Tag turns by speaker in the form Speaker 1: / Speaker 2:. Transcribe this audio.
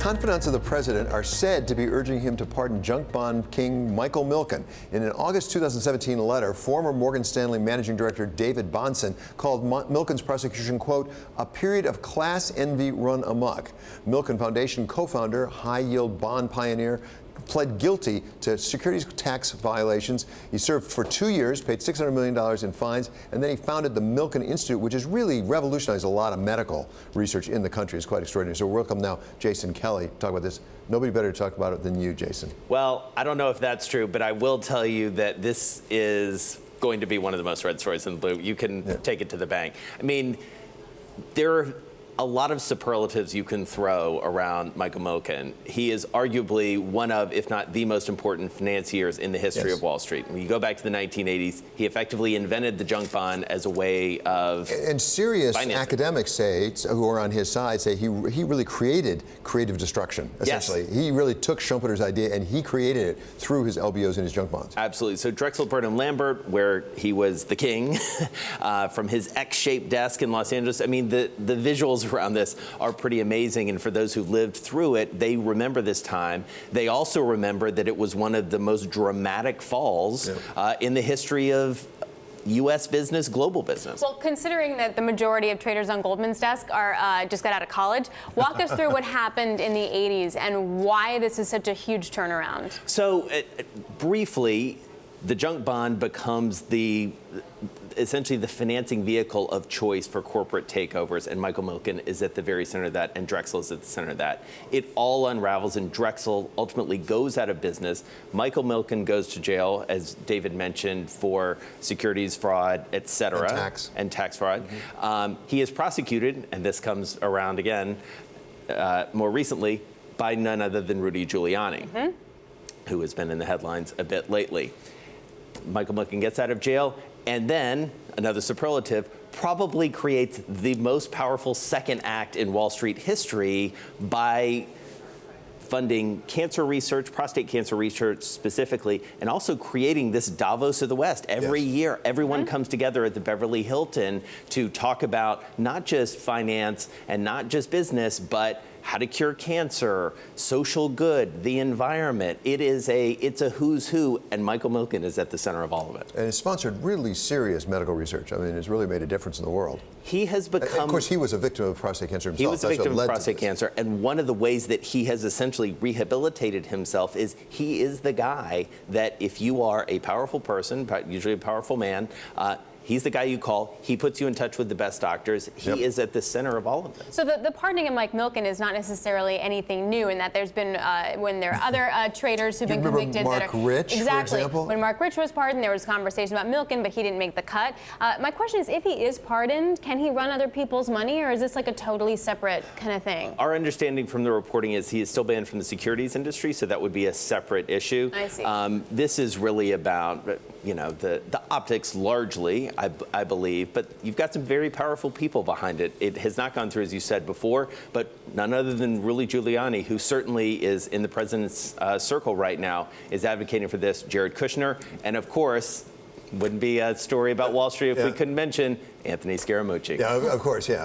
Speaker 1: confidants of the president are said to be urging him to pardon junk bond king Michael Milken. In an August 2017 letter, former Morgan Stanley managing director David Bahnsen called Milken's prosecution, quote, a period of class envy run amok. Milken Foundation co-founder, high-yield bond pioneer, pled guilty to securities tax violations. He served for 2 years, paid $600 million in fines, and then he founded the Milken Institute, which has really revolutionized a lot of medical research in the country. It's quite extraordinary. So welcome now Jason Kelly to talk about this. Nobody better to talk about it than you, Jason.
Speaker 2: Well, I don't know if that's true, but I will tell you that this is going to be one of the most read stories in the Blue. You can take it to the bank. I mean, there are a lot of superlatives you can throw around Michael Milken. He is arguably one of, if not the most important financiers in the history of Wall Street. When you go back to the 1980s, he effectively invented the junk bond as a way of
Speaker 1: And serious
Speaker 2: financing.
Speaker 1: Academics say, who are on his side, say he really created creative destruction, essentially.
Speaker 2: Yes.
Speaker 1: He really took Schumpeter's idea and he created it through his LBOs and his junk bonds.
Speaker 2: Absolutely. So Drexel Burnham Lambert, where he was the king, from his X-shaped desk in Los Angeles. I mean, the visuals around this are pretty amazing, and for those who lived through it, they remember this time. They also remember that it was one of the most dramatic falls in the history of U.S. business, global business.
Speaker 3: Well, considering that the majority of traders on Goldman's desk are just got out of college, walk us through what happened in the 80s and why this is such a huge turnaround.
Speaker 2: So, briefly, the junk bond becomes essentially the financing vehicle of choice for corporate takeovers, and Michael Milken is at the very center of that, and Drexel is at the center of that. It all unravels, and Drexel ultimately goes out of business. Michael Milken goes to jail, as David mentioned, for securities fraud, et cetera. And tax fraud. He is prosecuted, and this comes around again more recently, by none other than Rudy Giuliani, who has been in the headlines a bit lately. Michael Milken gets out of jail, and then, another superlative, probably creates the most powerful second act in Wall Street history by funding cancer research, prostate cancer research specifically, and also creating this Davos of the West. Every year, everyone comes together at the Beverly Hilton to talk about not just finance and not just business, but how to cure cancer, social good, the environment. It's a who's who, and Michael Milken is at the center of all of it.
Speaker 1: And it's sponsored really serious medical research. I mean, it's really made a difference in the world.
Speaker 2: He has become...
Speaker 1: Of course, he was a victim of prostate cancer himself.
Speaker 2: He was a victim of prostate cancer, and one of the ways that he has essentially rehabilitated himself is he is the guy that if you are a powerful person, usually a powerful man, he's the guy you call. He puts you in touch with the best doctors. He is at the center of all of this.
Speaker 3: So the pardoning of Mike Milken is not necessarily anything new in that there's been, when there are other traders who've been convicted.
Speaker 1: Mark Rich,
Speaker 3: exactly.
Speaker 1: for example?
Speaker 3: When Mark Rich was pardoned, there was conversation about Milken, but he didn't make the cut. My question is, if he is pardoned, can he run other people's money, or is this like a totally separate kind of thing?
Speaker 2: Our understanding from the reporting is he is still banned from the securities industry, so that would be a separate issue.
Speaker 3: I see.
Speaker 2: This is really about, the optics largely, I believe, but you've got some very powerful people behind it. It has not gone through, as you said before, but none other than Rudy Giuliani, who certainly is in the president's circle right now, is advocating for this. Jared Kushner, and of course, wouldn't be a story about Wall Street if we couldn't mention Anthony Scaramucci.
Speaker 1: Yeah, of course,